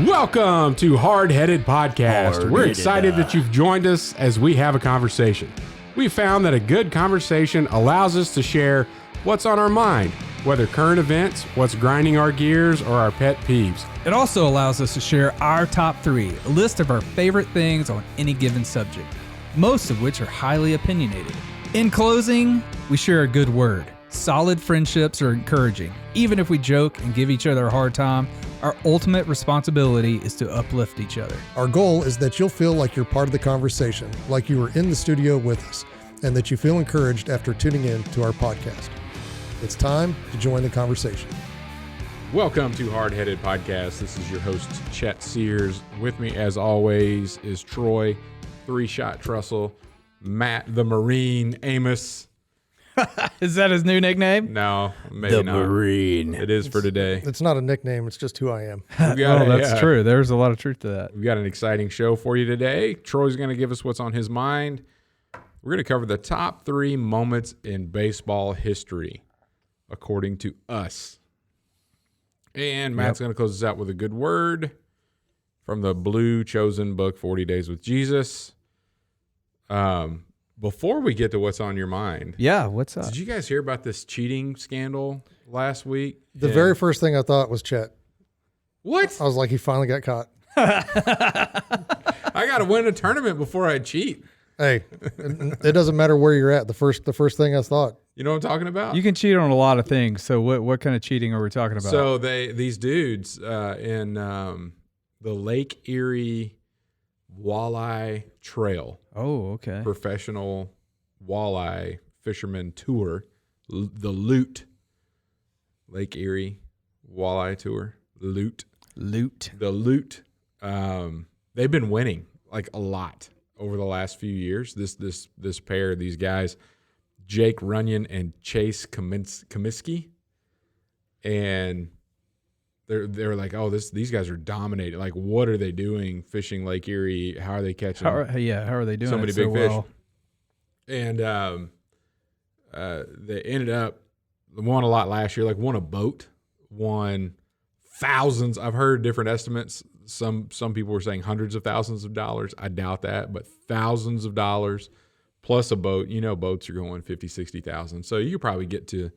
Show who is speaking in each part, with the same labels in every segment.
Speaker 1: Welcome to Hardheaded Podcast. We're excited that you've joined us as we have a conversation. We found that a good conversation allows us to share what's on our mind, whether current events, what's grinding our gears, or our pet peeves.
Speaker 2: It also allows us to share our top 3, a list of our favorite things on any given subject, most of which are highly opinionated. In closing, we share a good word. Solid friendships are encouraging. Even if we joke and give each other a hard time, our ultimate responsibility is to uplift each other.
Speaker 3: Our goal is that you'll feel like you're part of the conversation, like you were in the studio with us, and that you feel encouraged after tuning in to our podcast. It's time to join the conversation.
Speaker 1: Welcome to Hardheaded Podcast. This is your host, Chet Sears. With me, as always, is Troy, 3-Shot Trussell, Matt, the Marine, Amos.
Speaker 2: Is that his new nickname?
Speaker 1: No, maybe not. The Marine. It is for today.
Speaker 3: It's not a nickname. It's just who I am.
Speaker 2: That's true. There's a lot of truth to that.
Speaker 1: We've got an exciting show for you today. Troy's going to give us what's on his mind. We're going to cover the top 3 moments in baseball history, according to us. And Matt's going to close us out with a good word from the Blue Chosen book, 40 Days with Jesus. Before we get to what's on your mind.
Speaker 2: Yeah, what's up?
Speaker 1: Did you guys hear about this cheating scandal last week?
Speaker 3: The very first thing I thought was Chet.
Speaker 1: What?
Speaker 3: I was like, he finally got caught.
Speaker 1: I got to win a tournament before I cheat.
Speaker 3: Hey, it doesn't matter where you're at. The first thing I thought.
Speaker 1: You know what I'm talking about?
Speaker 2: You can cheat on a lot of things. So what kind of cheating are we talking about?
Speaker 1: So these dudes in the Lake Erie walleye trail.
Speaker 2: Oh, okay.
Speaker 1: Professional walleye fisherman tour, the LEWT, Lake Erie walleye tour, LEWT. The LEWT. They've been winning like a lot over the last few years. This pair, these guys, Jake Runyon and Chase Comiskey, and they're like, oh, these guys are dominating. Like, what are they doing fishing Lake Erie? How are they catching? How
Speaker 2: are they doing
Speaker 1: so many
Speaker 2: it
Speaker 1: big
Speaker 2: so
Speaker 1: fish?
Speaker 2: Well?
Speaker 1: And they ended up won a lot last year. Like, won a boat, won thousands. I've heard different estimates. Some people were saying hundreds of thousands of dollars. I doubt that, but thousands of dollars plus a boat. You know, boats are going 50, 60,000. So you could probably get to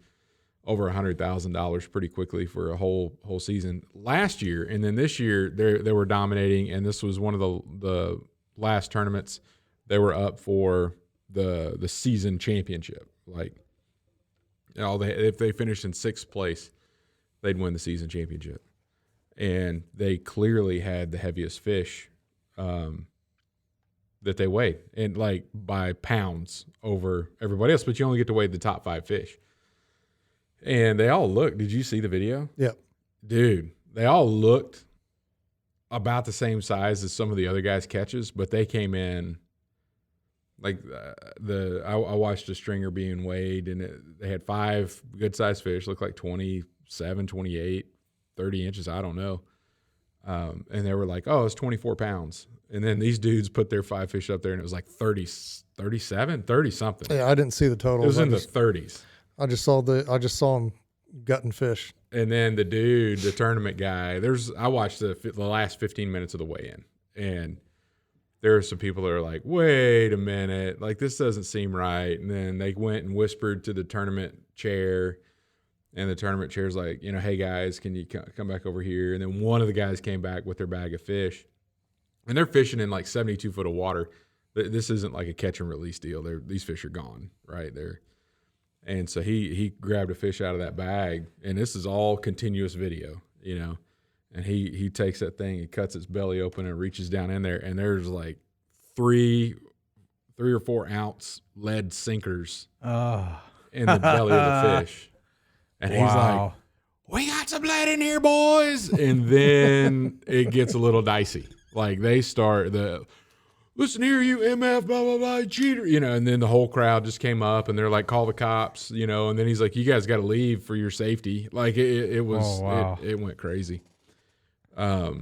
Speaker 1: over $100,000 pretty quickly for a whole season last year. And then this year they were dominating, and this was one of the last tournaments they were up for the season championship. Like, you know, if they finished in 6th place, they'd win the season championship. And they clearly had the heaviest fish that they weighed, and like by pounds over everybody else, but you only get to weigh the top 5 fish. And they all looked. Did you see the video?
Speaker 3: Yep.
Speaker 1: Dude, they all looked about the same size as some of the other guys' catches, but they came in like I watched a stringer being weighed, and they had 5 good-sized fish, looked like 27, 28, 30 inches, I don't know. And they were like, oh, it's 24 pounds. And then these dudes put their 5 fish up there, and it was like 37, 30 something.
Speaker 3: Yeah, I didn't see the total.
Speaker 1: It was in the 30s.
Speaker 3: I just saw him gutting fish.
Speaker 1: And then the dude, the tournament guy, I watched the last 15 minutes of the weigh-in, and there are some people that are like, wait a minute, like this doesn't seem right. And then they went and whispered to the tournament chair, and the tournament chair's like, you know, hey guys, can you come back over here? And then one of the guys came back with their bag of fish, and they're fishing in like 72 foot of water. This isn't like a catch and release deal. These fish are gone right there. And so he grabbed a fish out of that bag, and this is all continuous video, you know. And he takes that thing, he cuts its belly open and reaches down in there, and there's like 3 or 4 ounce lead sinkers in the belly of the fish. And he's like, we got some lead in here, boys. And then it gets a little dicey. Like they start listen here, you MF, blah, blah, blah, cheater, you know, and then the whole crowd just came up and they're like, call the cops, you know, and then he's like, you guys got to leave for your safety. Like it went crazy. But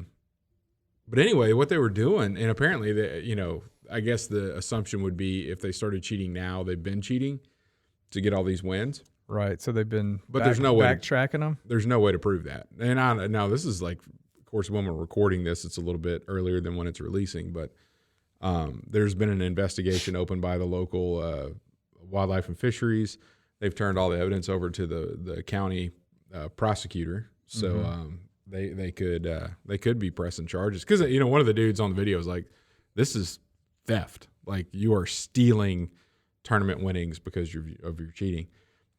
Speaker 1: anyway, what they were doing, and apparently, you know, I guess the assumption would be if they started cheating now, they've been cheating to get all these wins.
Speaker 2: Right. So they've been
Speaker 1: there's no way
Speaker 2: backtracking them.
Speaker 1: There's no way to prove that. And no, this is like course, when we're recording this, it's a little bit earlier than when it's releasing, but there's been an investigation opened by the local wildlife and fisheries. They've turned all the evidence over to the county prosecutor, so they could be pressing charges, because one of the dudes on the video is like, "This is theft. Like, you are stealing tournament winnings because of your cheating."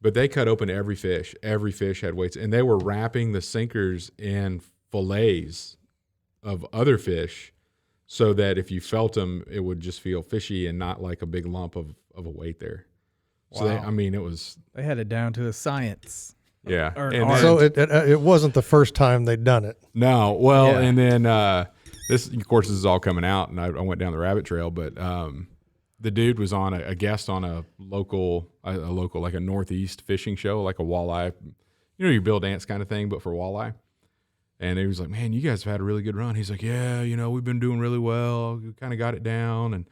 Speaker 1: But they cut open every fish. Every fish had weights, and they were wrapping the sinkers in fillets of other fish, so that if you felt them, it would just feel fishy and not like a big lump of a weight there.
Speaker 2: Wow.
Speaker 1: So
Speaker 2: they had it down to a science.
Speaker 1: Yeah.
Speaker 3: So it wasn't the first time they'd done it.
Speaker 1: No. Well, yeah. And then this is all coming out, and I went down the rabbit trail, but the dude was on a guest on a local, like a Northeast fishing show, like a walleye, your Bill Dance kind of thing, but for walleye. And he was like, "Man, you guys have had a really good run." He's like, "Yeah, we've been doing really well. We kind of got it down. And,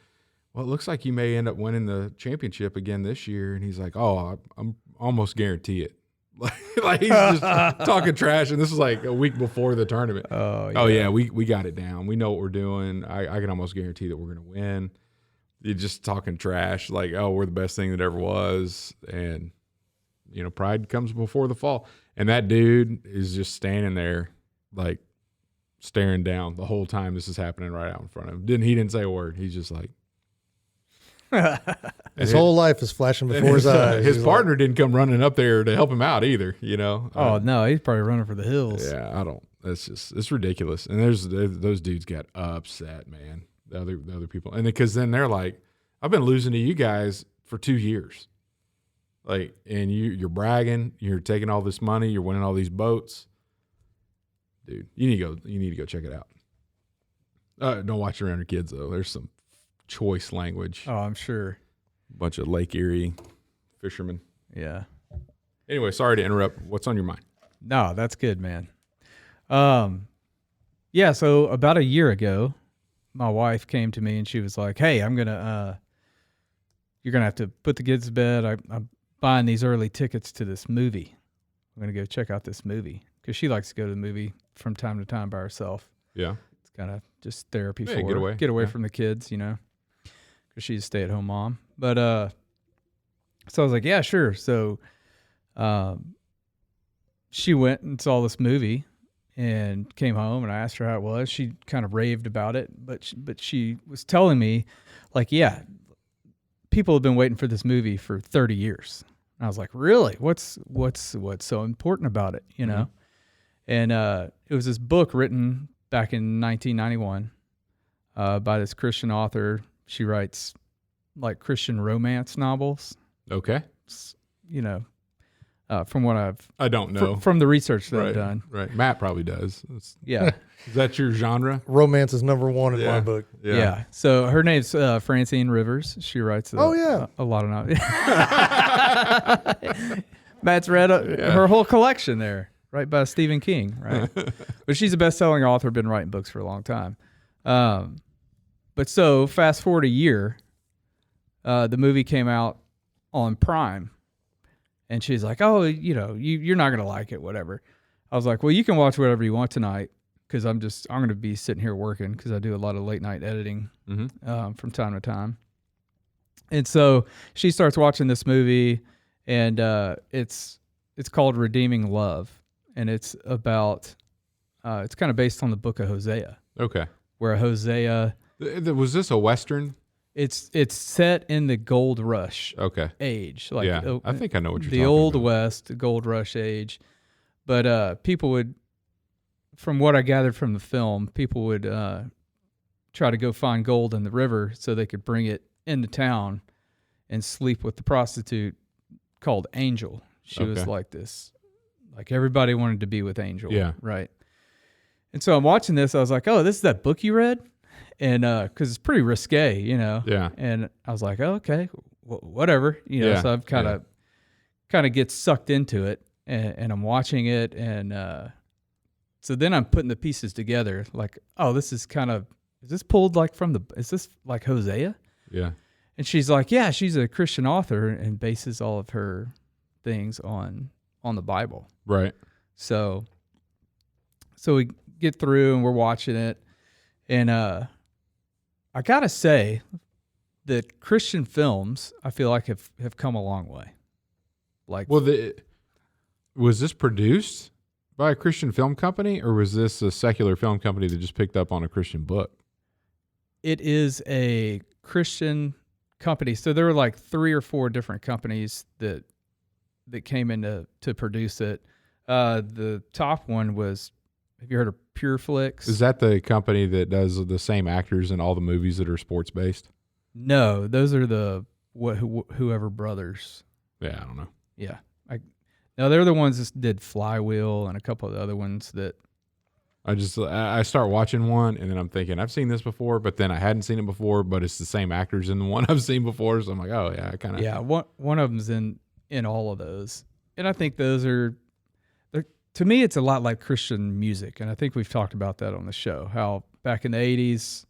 Speaker 1: well, it looks like you may end up winning the championship again this year." And he's like, "Oh, I'm almost guarantee it." Like he's just talking trash. And this was like a week before the tournament. Oh yeah, we got it down. We know what we're doing. I can almost guarantee that we're going to win. You're just talking trash, like, "Oh, we're the best thing that ever was." And, pride comes before the fall. And that dude is just standing there, like, staring down the whole time this is happening right out in front of him. He didn't say a word. He's just like,
Speaker 3: his whole life is flashing before his eyes.
Speaker 1: His partner didn't come running up there to help him out either,
Speaker 2: Oh, no, he's probably running for the hills.
Speaker 1: Yeah, it's ridiculous. And those dudes got upset, man. The other people, and because then they're like, "I've been losing to you guys for 2 years, like, and you're bragging, you're taking all this money, you're winning all these boats, dude. You need to go check it out. Don't watch it around your kids though. There's some choice language.
Speaker 2: Oh, I'm sure.
Speaker 1: Bunch of Lake Erie fishermen.
Speaker 2: Yeah.
Speaker 1: Anyway, sorry to interrupt. What's on your mind?
Speaker 2: No, that's good, man. Yeah. So about a year ago, my wife came to me and she was like, "Hey, you're going to have to put the kids to bed. I'm buying these early tickets to this movie. I'm going to go check out this movie." Because she likes to go to the movie from time to time by herself.
Speaker 1: Yeah.
Speaker 2: It's kind of just therapy for
Speaker 1: her.
Speaker 2: Get away from the kids, because she's a stay-at-home mom. But so I was like, "Yeah, sure." So she went and saw this movie and came home, and I asked her how it was. She kind of raved about it, but she was telling me, like, "Yeah, people have been waiting for this movie for 30 years." And I was like, "Really? What's so important about it?"
Speaker 1: Mm-hmm.
Speaker 2: And it was this book written back in 1991 by this Christian author. She writes like Christian romance novels.
Speaker 1: Okay.
Speaker 2: From what
Speaker 1: I don't know.
Speaker 2: From the research that I've done.
Speaker 1: Right. Matt probably does.
Speaker 2: Yeah.
Speaker 1: Is that your genre?
Speaker 3: Romance is number one in my book.
Speaker 2: Yeah. So her name's Francine Rivers. She writes a lot of novels. Matt's read her whole collection there, right, by Stephen King, right? But she's a best-selling author, been writing books for a long time. But so fast forward a year, the movie came out on Prime. And she's like, "Oh, you're not going to like it, whatever." I was like, "Well, you can watch whatever you want tonight, because I'm going to be sitting here working, because I do a lot of late night editing from time to time." And so she starts watching this movie, and it's called Redeaming Love, and it's about it's kind of based on the book of Hosea.
Speaker 1: Okay.
Speaker 2: Where Hosea
Speaker 1: was this a Western?
Speaker 2: It's set in the gold rush age. Like,
Speaker 1: yeah, I think I know what you're talking
Speaker 2: about. The Old
Speaker 1: about.
Speaker 2: West, the gold rush age. But people would, from what I gathered from the film, people would try to go find gold in the river so they could bring it into town and sleep with the prostitute called Angel. She was like this. Like, everybody wanted to be with Angel.
Speaker 1: Yeah.
Speaker 2: Right. And so I'm watching this. I was like, "Oh, this is that book you read?" And because it's pretty risque,
Speaker 1: Yeah.
Speaker 2: And I was like, "Oh, okay, whatever, So I've kind of get sucked into it, and I'm watching it, and so then I'm putting the pieces together. Like, oh, this is this pulled like is this like Hosea?
Speaker 1: Yeah.
Speaker 2: And she's like, "Yeah, she's a Christian author and bases all of her things on the Bible."
Speaker 1: Right.
Speaker 2: So we get through and we're watching it. And I got to say that Christian films, I feel like have come a long way. Like,
Speaker 1: well, was this produced by a Christian film company, or was this a secular film company that just picked up on a Christian book?
Speaker 2: It is a Christian company. So there were like 3 or 4 different companies that came in to produce it. The top one was, have you heard of Flix?
Speaker 1: Is that the company that does the same actors in all the movies that are sports based?
Speaker 2: No, those are the whoever brothers.
Speaker 1: Yeah, I don't know.
Speaker 2: Yeah. No, they're the ones that did Flywheel and a couple of the other ones that.
Speaker 1: I start watching one and then I'm thinking, I've seen this before, but then I hadn't seen it before, but it's the same actors in the one I've seen before. So I'm like, oh yeah, I kind of.
Speaker 2: Yeah, one of them's in all of those. And I think those are, to me, it's a lot like Christian music. And I think we've talked about that on the show, how back in the 80s,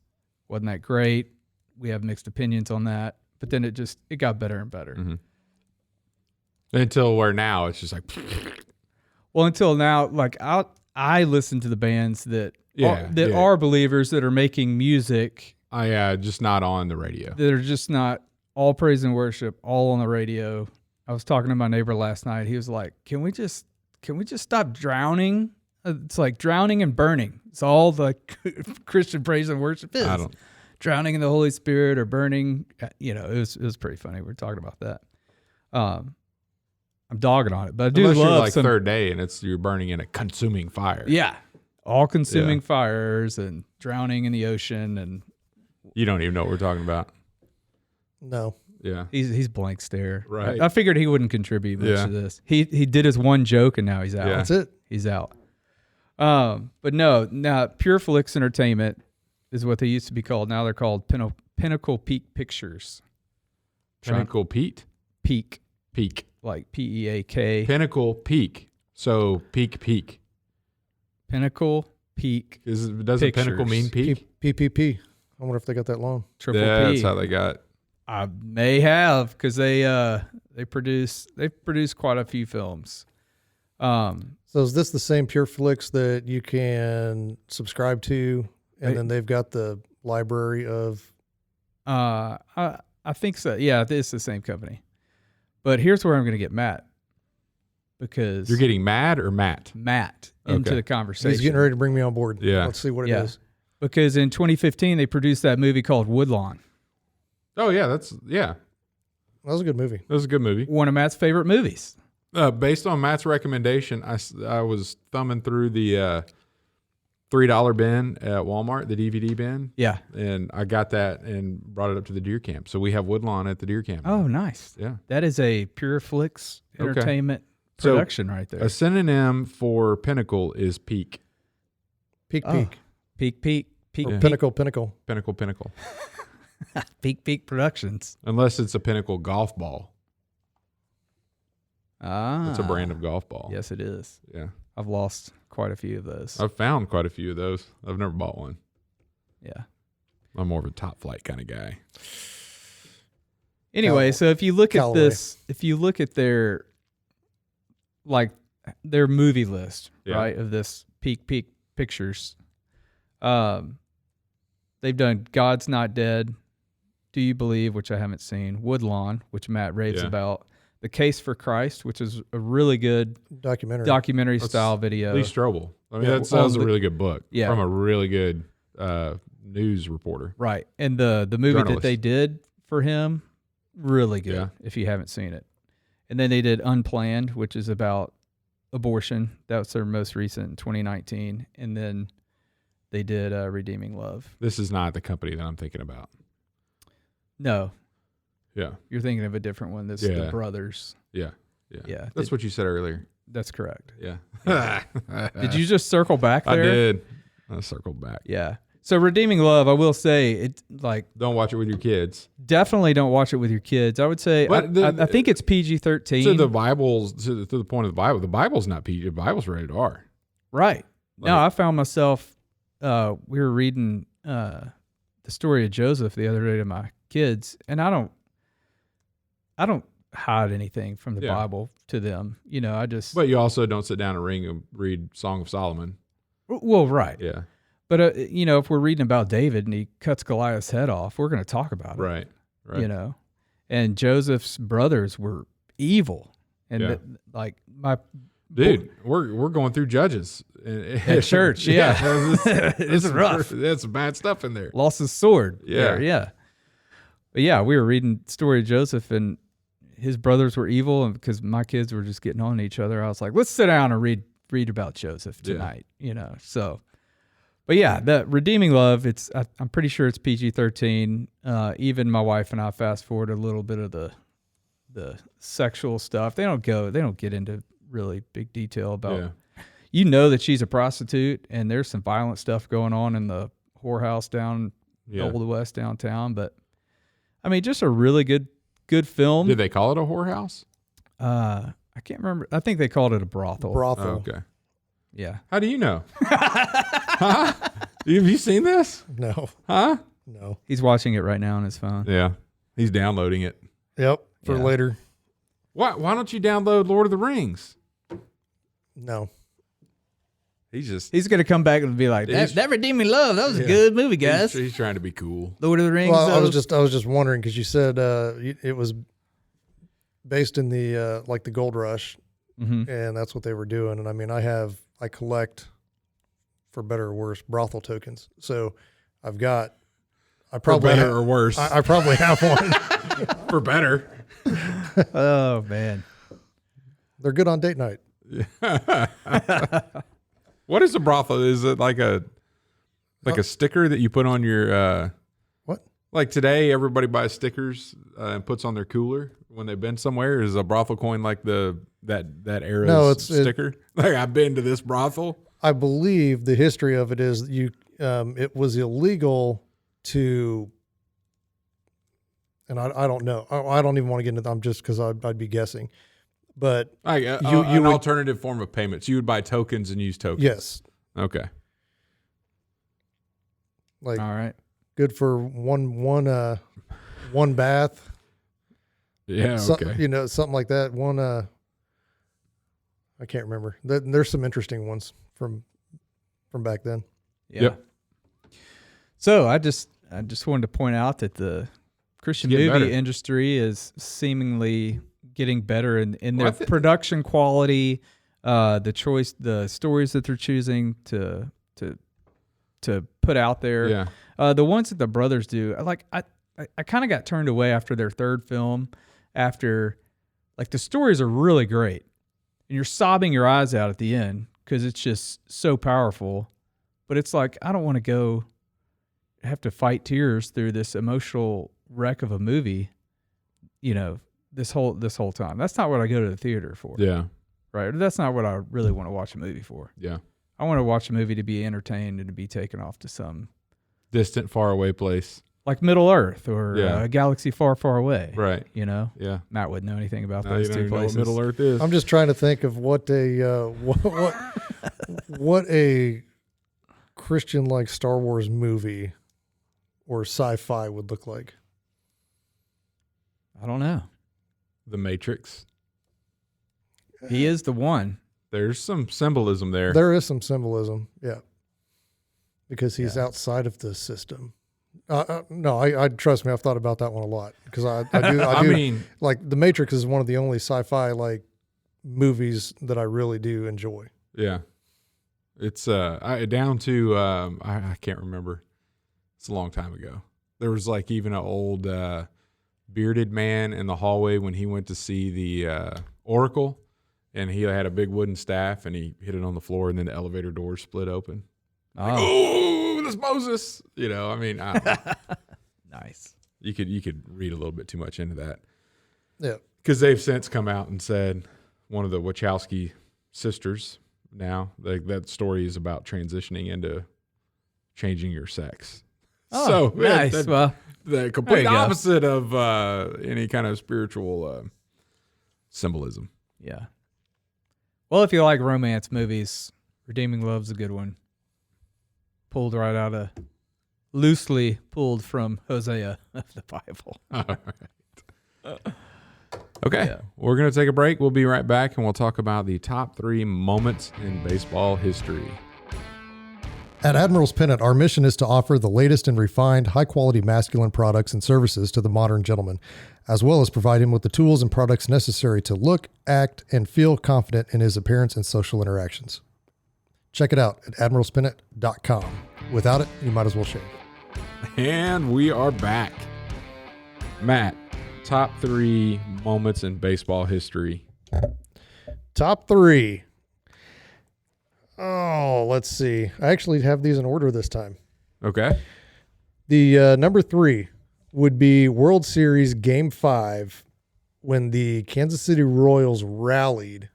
Speaker 2: wasn't that great? We have mixed opinions on that. But then it got better and better.
Speaker 1: Mm-hmm. Until where now it's just like.
Speaker 2: Well, until now, like I listen to the bands that are believers that are making music.
Speaker 1: Just not on the radio.
Speaker 2: That are just not all praise and worship, all on the radio. I was talking to my neighbor last night. He was like, can we just stop drowning? It's like drowning and burning. It's all the Christian praise and worship is. Drowning in the Holy Spirit or burning. It was pretty funny. We were talking about that. I'm dogging on it, but I do love
Speaker 1: you're like third day and you're burning in a consuming fire.
Speaker 2: Yeah. All consuming fires and drowning in the ocean. And
Speaker 1: you don't even know what we're talking about.
Speaker 3: No.
Speaker 1: Yeah.
Speaker 2: He's blank stare.
Speaker 1: Right.
Speaker 2: I figured he wouldn't contribute much to this. He did his one joke and now he's out.
Speaker 1: Yeah.
Speaker 3: That's it.
Speaker 2: He's out. But no, now Pure Flix Entertainment is what they used to be called. Now they're called Pinnacle Peak Pictures.
Speaker 1: Pinnacle Peak?
Speaker 2: Peak. Like P-E-A-K.
Speaker 1: Pinnacle Peak. So peak.
Speaker 2: Pinnacle Peak.
Speaker 1: Doesn't
Speaker 2: Pictures.
Speaker 1: pinnacle mean peak?
Speaker 3: PPP. I wonder if they got that long.
Speaker 2: Triple P.
Speaker 1: That's how they got.
Speaker 2: I may have, because they produce quite a few films.
Speaker 3: So is this the same Pure Flix that you can subscribe to, and then they've got the library of?
Speaker 2: I think so. Yeah, it's the same company. But here's where I'm going to get Matt, because
Speaker 1: you're getting mad or Matt
Speaker 2: into the conversation.
Speaker 3: He's getting ready to bring me on board.
Speaker 1: Yeah,
Speaker 3: let's see what it is.
Speaker 2: Because in 2015 they produced that movie called Woodlawn.
Speaker 1: Oh yeah, that
Speaker 3: was a good movie.
Speaker 1: That was a good movie.
Speaker 2: One of Matt's favorite movies.
Speaker 1: Based on Matt's recommendation, I was thumbing through the $3 bin at Walmart, the DVD bin.
Speaker 2: Yeah.
Speaker 1: And I got that and brought it up to the deer camp. So we have Woodlawn at the deer camp.
Speaker 2: Oh, nice.
Speaker 1: Yeah.
Speaker 2: That is a Pure Flix Entertainment production right there.
Speaker 1: A synonym for pinnacle is peak.
Speaker 3: Peak.
Speaker 2: Peak.
Speaker 3: Oh, Pinnacle.
Speaker 2: Peak Productions.
Speaker 1: Unless it's a Pinnacle golf ball.
Speaker 2: That's
Speaker 1: a brand of golf ball.
Speaker 2: Yes, it is.
Speaker 1: Yeah.
Speaker 2: I've lost quite a few of those.
Speaker 1: I've found quite a few of those. I've never bought one.
Speaker 2: Yeah.
Speaker 1: I'm more of a top flight kind of guy.
Speaker 2: Anyway, so if you look at this, if you look at their movie list, right, of this Peak Pictures, they've done God's Not Dead, Do You Believe, which I haven't seen, Woodlawn, which Matt raves about, The Case for Christ, which is a really good documentary style video.
Speaker 1: Lee Strobel. I mean, that was a really good book from a really good news reporter.
Speaker 2: Right. And the movie that they did for him, really good if you haven't seen it. And then they did Unplanned, which is about abortion. That was their most recent in 2019. And then they did Redeaming Love.
Speaker 1: This is not the company that I'm thinking about.
Speaker 2: No.
Speaker 1: Yeah.
Speaker 2: You're thinking of a different one. That's the brothers.
Speaker 1: Yeah. That's what you said earlier.
Speaker 2: That's correct.
Speaker 1: Yeah.
Speaker 2: Did you just circle back there?
Speaker 1: I did. I circled back.
Speaker 2: Yeah. So Redeeming Love, I will say,
Speaker 1: don't watch it with your kids.
Speaker 2: Definitely don't watch it with your kids. I would say, I think it's PG-13.
Speaker 1: To the Bible's, to the point of the Bible, the Bible's not PG. The Bible's rated R.
Speaker 2: Right. No, I found myself, we were reading the story of Joseph the other day to my kids, and I don't hide anything from the Bible to them. I just.
Speaker 1: But you also don't sit down and read Song of Solomon.
Speaker 2: Well, right.
Speaker 1: Yeah.
Speaker 2: But, if we're reading about David and he cuts Goliath's head off, we're going to talk about it.
Speaker 1: Right.
Speaker 2: And Joseph's brothers were evil. And
Speaker 1: Dude, we're going through Judges
Speaker 2: at church. Yeah. It's rough.
Speaker 1: There's some bad stuff in there.
Speaker 2: Lost his sword.
Speaker 1: Yeah.
Speaker 2: Yeah. But yeah, we were reading the story of Joseph, and his brothers were evil, and because my kids were just getting on to each other, I was like, let's sit down and read about Joseph tonight, So, but yeah, the Redeaming Love, I'm pretty sure it's PG-13. Even my wife and I fast forward a little bit of the sexual stuff. They don't get into really big detail about, that she's a prostitute, and there's some violent stuff going on in the whorehouse down Old West downtown. But I mean, just a really good film.
Speaker 1: Did they call it a whorehouse?
Speaker 2: I can't remember. I think they called it a brothel.
Speaker 1: Oh, okay.
Speaker 2: Yeah.
Speaker 1: How do you know? Huh? Have you seen this?
Speaker 3: No.
Speaker 1: Huh?
Speaker 3: No.
Speaker 2: He's watching it right now on his phone.
Speaker 1: Yeah. He's downloading it.
Speaker 3: Yep. For later.
Speaker 1: Why don't you download Lord of the Rings?
Speaker 3: No.
Speaker 2: He's going to come back and be like, that Redeeming Love, that was a good movie, guys.
Speaker 1: He's trying to be cool.
Speaker 2: Lord of the Rings.
Speaker 3: Well, I was just wondering, because you said it was based in the the gold rush, and that's what they were doing. And I mean, I collect, for better or worse, brothel tokens. So I probably
Speaker 1: for better or worse.
Speaker 3: I probably have one.
Speaker 1: For better.
Speaker 2: Oh man,
Speaker 3: they're good on date night.
Speaker 1: What is a brothel? Is it like a sticker that you put on your
Speaker 3: what?
Speaker 1: Like today, everybody buys stickers and puts on their cooler when they've been somewhere. Is a brothel coin like that era's sticker? Like, I've been to this brothel.
Speaker 3: I believe the history of it is it was illegal to, and I don't know. I don't even want to get into that. I'm just because I'd be guessing. But
Speaker 1: an alternative form of payments. You would buy tokens and use tokens.
Speaker 3: Yes.
Speaker 1: Okay.
Speaker 3: All
Speaker 2: right.
Speaker 3: Good for one bath.
Speaker 1: Yeah. Okay.
Speaker 3: Something like that. I can't remember. There's some interesting ones from back then.
Speaker 2: Yeah.
Speaker 1: Yep.
Speaker 2: So I just wanted to point out that the Christian movie industry is seemingly getting better in their production quality, the stories that they're choosing to put out there.
Speaker 1: Yeah.
Speaker 2: The ones that the brothers do, I kind of got turned away after their third film. After, the stories are really great, and you're sobbing your eyes out at the end because it's just so powerful. But it's like, I don't want to have to fight tears through this emotional wreck of a movie, this whole time. That's not what I go to the theater for.
Speaker 1: Yeah.
Speaker 2: Right. That's not what I really want to watch a movie for.
Speaker 1: Yeah.
Speaker 2: I want to watch a movie to be entertained and to be taken off to some
Speaker 1: distant, far away place.
Speaker 2: Like Middle Earth or a galaxy far, far away.
Speaker 1: Right.
Speaker 2: Yeah. Matt wouldn't know anything about
Speaker 1: No,
Speaker 2: those
Speaker 1: you
Speaker 2: two
Speaker 1: don't
Speaker 2: places.
Speaker 1: know what Middle Earth is.
Speaker 3: I'm just trying to think of what a Christian like Star Wars movie or sci-fi would look like.
Speaker 2: I don't know.
Speaker 1: The Matrix.
Speaker 2: He is the one.
Speaker 1: There's some symbolism there.
Speaker 3: There is some symbolism, yeah, because he's outside of the system. No, I trust me. I've thought about that one a lot because I do. I mean, like The Matrix is one of the only sci-fi like movies that I really do enjoy.
Speaker 1: Yeah, it's down to I can't remember. It's a long time ago. There was like even an old bearded man in the hallway when he went to see the Oracle, and he had a big wooden staff and he hit it on the floor, and then the elevator doors split open. Oh, that's Moses. I don't know.
Speaker 2: Nice.
Speaker 1: You could read a little bit too much into that.
Speaker 3: Yeah.
Speaker 1: Because they've since come out and said, one of the Wachowski sisters now, that story is about transitioning into changing your sex.
Speaker 2: Oh,
Speaker 1: so
Speaker 2: nice.
Speaker 1: The complete opposite of any kind of spiritual symbolism.
Speaker 2: Yeah. Well, if you like romance movies, Redeeming Love's a good one. Loosely pulled from Hosea of the Bible.
Speaker 1: All right. Okay, we're going to take a break. We'll be right back, and we'll talk about the top 3 moments in baseball history.
Speaker 3: At Admiral's Pennant, our mission is to offer the latest and refined, high-quality masculine products and services to the modern gentleman, as well as provide him with the tools and products necessary to look, act, and feel confident in his appearance and social interactions. Check it out at admiralspennant.com. Without it, you might as well shave.
Speaker 1: And we are back. Matt, top 3 moments in baseball history.
Speaker 3: Top 3. Oh, let's see. I actually have these in order this time.
Speaker 1: Okay.
Speaker 3: The number 3 would be World Series Game 5 when the Kansas City Royals rallied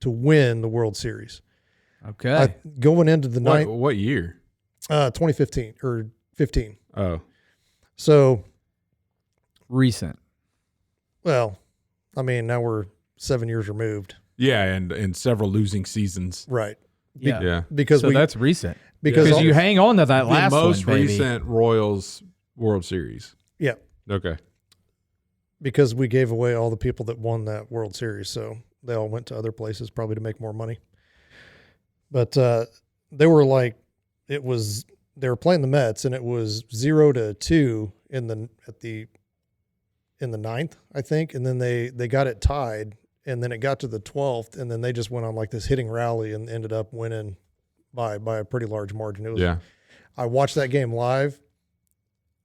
Speaker 3: to win the World Series.
Speaker 2: Okay.
Speaker 3: Going into the ninth.
Speaker 1: What year?
Speaker 3: 2015 or 15.
Speaker 1: Oh.
Speaker 3: So.
Speaker 2: Recent.
Speaker 3: Well, I mean, now we're 7 years removed.
Speaker 1: Yeah, and several losing seasons.
Speaker 3: Right.
Speaker 1: Yeah.
Speaker 3: Because
Speaker 2: so that's recent.
Speaker 3: Because
Speaker 2: you hang on to that last
Speaker 1: the most
Speaker 2: one, baby.
Speaker 1: recent Royals World Series.
Speaker 3: Yeah.
Speaker 1: Okay. Because
Speaker 3: we gave away all the people that won that World Series, so they all went to other places probably to make more money. But they were like, they were playing the Mets, and it was 0-2 in the ninth, I think, and then they got it tied. And then it got to the 12th, and then they just went on like this hitting rally and ended up winning by a pretty large margin. It was, I watched that game live,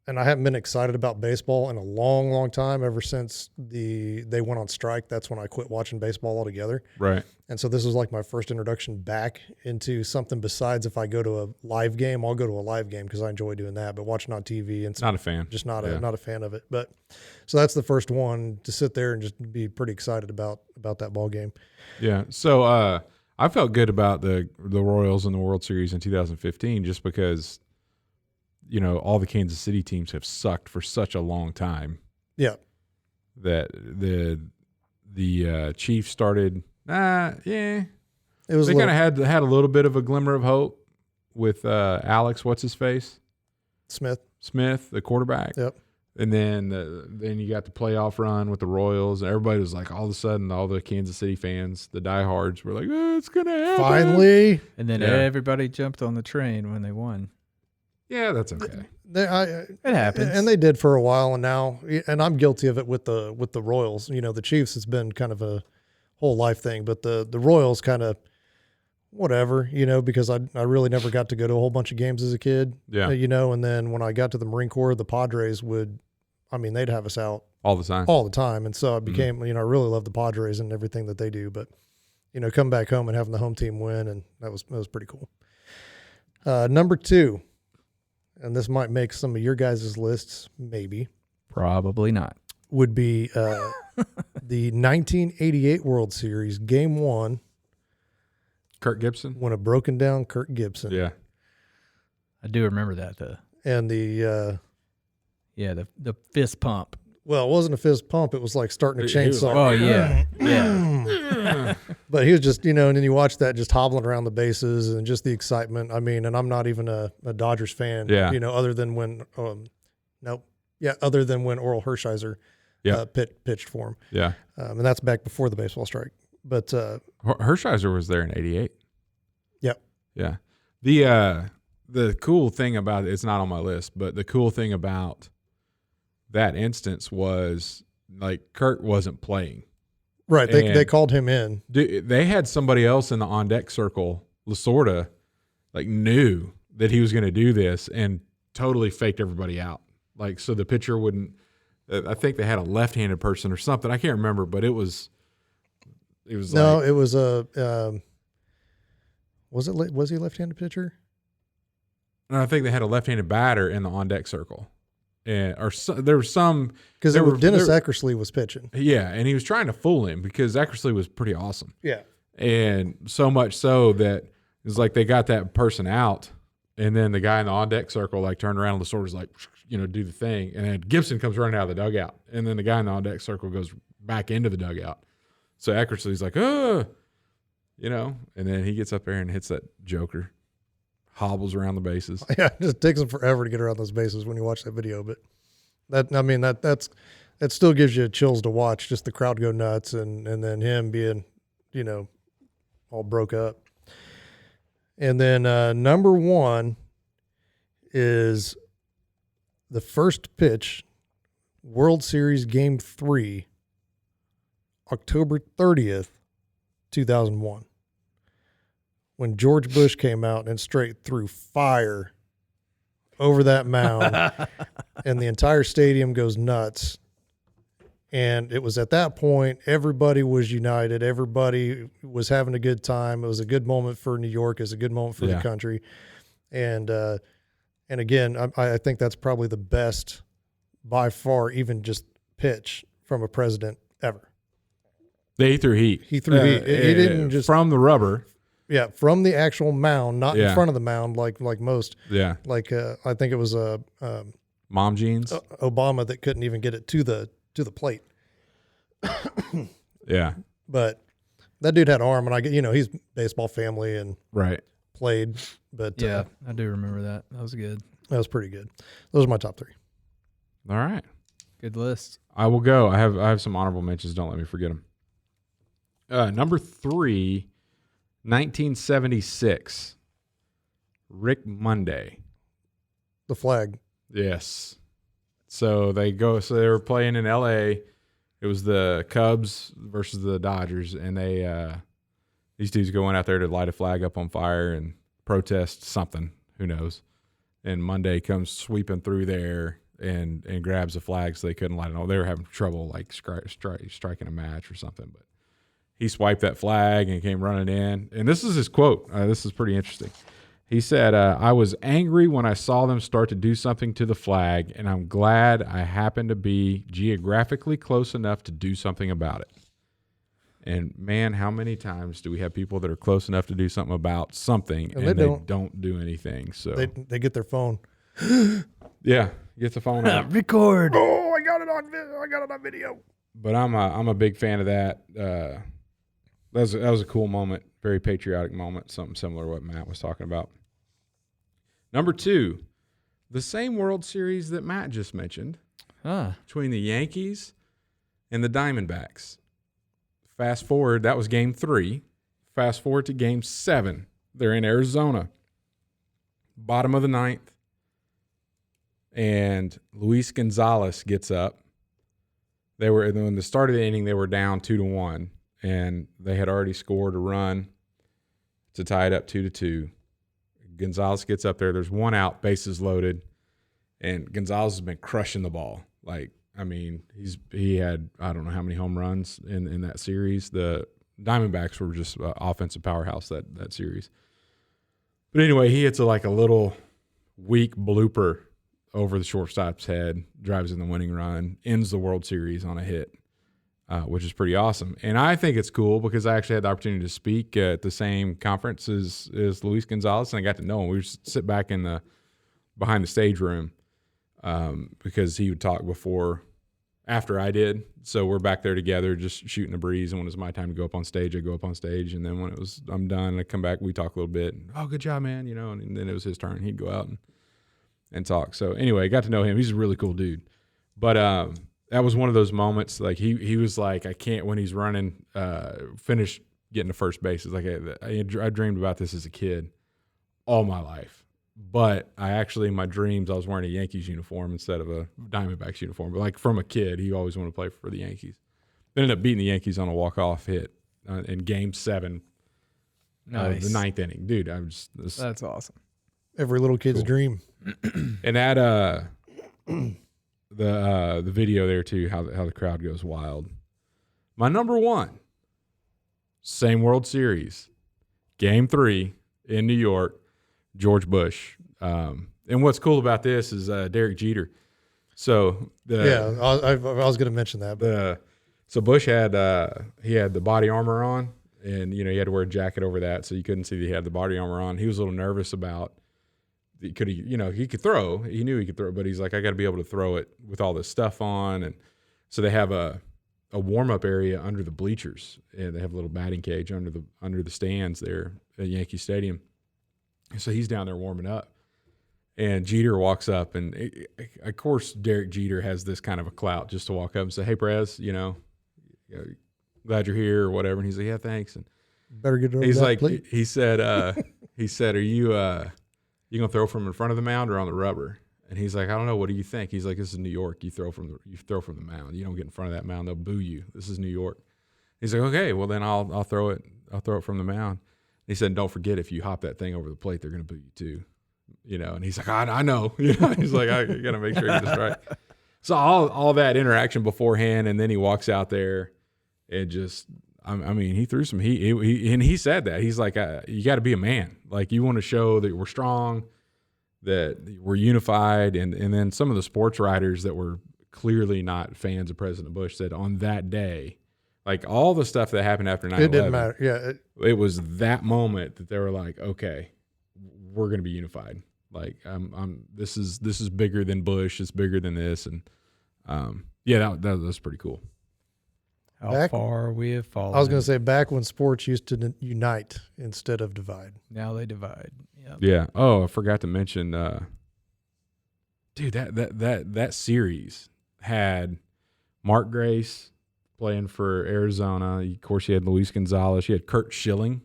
Speaker 3: and I haven't been excited about baseball in a long, long time. Ever since they went on strike, that's when I quit watching baseball altogether.
Speaker 1: Right.
Speaker 3: And so this was like my first introduction back into something besides if I go to a live game, I'll go to a live game because I enjoy doing that. But watching on TV and
Speaker 1: not a fan,
Speaker 3: just not a fan of it. But so that's the first one to sit there and just be pretty excited about that ball game.
Speaker 1: Yeah. So I felt good about the Royals in the World Series in 2015 just because, you know, all the Kansas City teams have sucked for such a long time.
Speaker 3: Yeah.
Speaker 1: That the Chiefs started. It was. They kind of had a little bit of a glimmer of hope with Alex. What's his face? Smith, the quarterback.
Speaker 3: Yep.
Speaker 1: And then you got the playoff run with the Royals, and everybody was like, all of a sudden, all the Kansas City fans, the diehards, were like, "Oh, it's gonna happen
Speaker 3: finally!"
Speaker 2: And then everybody jumped on the train when they won.
Speaker 1: Yeah, that's okay.
Speaker 2: It happens,
Speaker 3: and they did for a while, and now, and I'm guilty of it with the Royals. You know, the Chiefs has been kind of a whole life thing, but the Royals kind of whatever, you know, because I really never got to go to a whole bunch of games as a kid.
Speaker 1: Yeah,
Speaker 3: you know, and then when I got to the Marine Corps, the Padres they'd have us out
Speaker 1: all the time,
Speaker 3: and so I became, you know, I really love the Padres and everything that they do, but you know, come back home and having the home team win, and that was pretty cool. Number 2. And this might make some of your guys' lists, maybe.
Speaker 2: Probably not.
Speaker 3: Would be the 1988 World Series, Game 1.
Speaker 1: Kirk Gibson?
Speaker 3: When a broken down Kirk Gibson.
Speaker 1: Yeah.
Speaker 2: I do remember that, though.
Speaker 3: And the
Speaker 2: fist pump.
Speaker 3: Well, it wasn't a fist pump. It was like starting a chainsaw.
Speaker 2: Oh, yeah. Yeah.
Speaker 3: But he was just, you know, and then you watch that just hobbling around the bases and just the excitement. I mean, and I'm not even a Dodgers fan, you know, other than when Oral Hershiser pitched for him.
Speaker 1: Yeah.
Speaker 3: And that's back before the baseball strike. But
Speaker 1: Hershiser was there in 88.
Speaker 3: Yep.
Speaker 1: Yeah. The cool thing about it's not on my list, but the cool thing about that instance was like Kirk wasn't playing.
Speaker 3: Right. They called him in.
Speaker 1: They had somebody else in the on deck circle, Lasorda, like knew that he was going to do this and totally faked everybody out. Like, so the pitcher wouldn't, I think they had a left-handed person or something. I can't remember, but it was was he a left-handed pitcher? No, I think they had a left-handed batter in the on deck circle. And there was some
Speaker 3: because Dennis Eckersley was pitching.
Speaker 1: Yeah, and he was trying to fool him because Eckersley was pretty awesome.
Speaker 3: Yeah,
Speaker 1: and so much so that it was like they got that person out, and then the guy in the on deck circle like turned around and Lasorda's like, you know, do the thing, and then Gibson comes running out of the dugout, and then the guy in the on deck circle goes back into the dugout. So Eckersley's like, you know, and then he gets up there and hits that joker. Hobbles around the bases.
Speaker 3: Yeah, it just takes him forever to get around those bases when you watch that video. But that still gives you chills to watch. Just the crowd go nuts, and then him being, you know, all broke up. And then number 1 is the first pitch, World Series Game 3, October 30th, 2001. When George Bush came out and straight threw fire over that mound, and the entire stadium goes nuts. And it was at that point, everybody was united. Everybody was having a good time. It was a good moment for New York. It was a good moment for the country. And again, I think that's probably the best by far, even just pitch from a president ever.
Speaker 1: He threw heat.
Speaker 3: He threw heat. He didn't just
Speaker 1: from the rubber.
Speaker 3: Yeah, from the actual mound, not in front of the mound like most.
Speaker 1: Yeah.
Speaker 3: Like I think it was
Speaker 1: Mom jeans.
Speaker 3: Obama that couldn't even get it to the plate.
Speaker 1: Yeah.
Speaker 3: But that dude had arm, and he's baseball family and played. But
Speaker 2: yeah, I do remember that. That was good.
Speaker 3: That was pretty good. Those are my top 3.
Speaker 1: All right.
Speaker 2: Good list.
Speaker 1: I will go. I have some honorable mentions. Don't let me forget them. Number 3. 1976, Rick Monday.
Speaker 3: The flag.
Speaker 1: Yes. So they were playing in LA. It was the Cubs versus the Dodgers, and these dudes going out there to light a flag up on fire and protest something. Who knows? And Monday comes sweeping through there and grabs the flag, so they couldn't light it on. They were having trouble like striking a match or something, but he swiped that flag and came running in. And this is his quote. This is pretty interesting. He said, I was angry when I saw them start to do something to the flag, and I'm glad I happened to be geographically close enough to do something about it. And, man, how many times do we have people that are close enough to do something about something, and they don't do anything? So
Speaker 3: they get their phone.
Speaker 1: Yeah, get the phone out.
Speaker 2: Record.
Speaker 3: Oh, I got it on video.
Speaker 1: But I'm a big fan of that. That was a cool moment, very patriotic moment, something similar to what Matt was talking about. Number 2, the same World Series that Matt just mentioned, between the Yankees and the Diamondbacks. Fast forward, that was Game 3. Fast forward to Game 7. They're in Arizona. Bottom of the 9th. And Luis Gonzalez gets up. In the start of the inning, they were down 2-1. And they had already scored a run to tie it up 2-2. Gonzalez gets up there. There's 1 out, bases loaded, and Gonzalez has been crushing the ball. He had I don't know how many home runs in that series. The Diamondbacks were just an offensive powerhouse that series. But anyway, he hits a little weak blooper over the shortstop's head, drives in the winning run, ends the World Series on a hit. Which is pretty awesome. And I think it's cool because I actually had the opportunity to speak at the same conference as Luis Gonzalez, and I got to know him. We would sit back behind the stage room because he would talk after I did. So we're back there together just shooting the breeze, and when it was my time to go up on stage, I'd go up on stage, and then when I'm done, I'd come back, we talk a little bit. Oh, good job, man, and then it was his turn. He'd go out and talk. So anyway, I got to know him. He's a really cool dude. But that was one of those moments. Like he was like, I can't, when he's running, finish getting to first base. It's like I dreamed about this as a kid all my life. But I actually, in my dreams, I was wearing a Yankees uniform instead of a Diamondbacks uniform. But from a kid, he always wanted to play for the Yankees. They ended up beating the Yankees on a walk-off hit in Game 7 of the 9th inning. Dude,
Speaker 2: that's awesome.
Speaker 3: Every little kid's dream.
Speaker 1: And that the video there too, how the crowd goes wild. My number 1, same World Series, Game 3 in New York, George Bush. And what's cool about this is Derek Jeter. So
Speaker 3: I was going to mention that.
Speaker 1: So Bush had the body armor on, and he had to wear a jacket over that, so you couldn't see that he had the body armor on. He was a little nervous about. He could throw. He knew he could throw, but he's like, I got to be able to throw it with all this stuff on. And so they have a warm-up area under the bleachers, and they have a little batting cage under the stands there at Yankee Stadium. And so he's down there warming up, and Jeter walks up, and of course Derek Jeter has this kind of a clout just to walk up and say, "Hey, Prez, glad you're here," or whatever. And he's like, "Yeah, thanks." And
Speaker 3: better get over
Speaker 1: he's
Speaker 3: that
Speaker 1: like,
Speaker 3: plate.
Speaker 1: he said. he said, "Are you gonna throw from in front of the mound or on the rubber?" And he's like, "I don't know. What do you think?" He's like, "This is New York. You throw from the mound. You don't get in front of that mound. They'll boo you. This is New York." He's like, "Okay, well then I'll throw it. I'll throw it from the mound." He said, "Don't forget, if you hop that thing over the plate, they're gonna boo you too." And he's like, I know. He's like, I gotta make sure you get this right. So all that interaction beforehand, and then he walks out there and just, I mean, he threw some heat. And he said that. He's like, you got to be a man. Like, you want to show that we're strong, that we're unified. And then some of the sports writers that were clearly not fans of President Bush said on that day, like all the stuff that happened after 9/11,
Speaker 3: it didn't matter. Yeah,
Speaker 1: it was that moment that they were like, okay, we're going to be unified. Like, this is bigger than Bush. It's bigger than this. And that was pretty cool.
Speaker 2: How far we have fallen.
Speaker 3: I was going to say, back when sports used to unite instead of divide.
Speaker 2: Now they divide. Yep.
Speaker 1: Yeah. Oh, I forgot to mention, dude, that series had Mark Grace playing for Arizona. Of course, you had Luis Gonzalez. You had Kurt Schilling.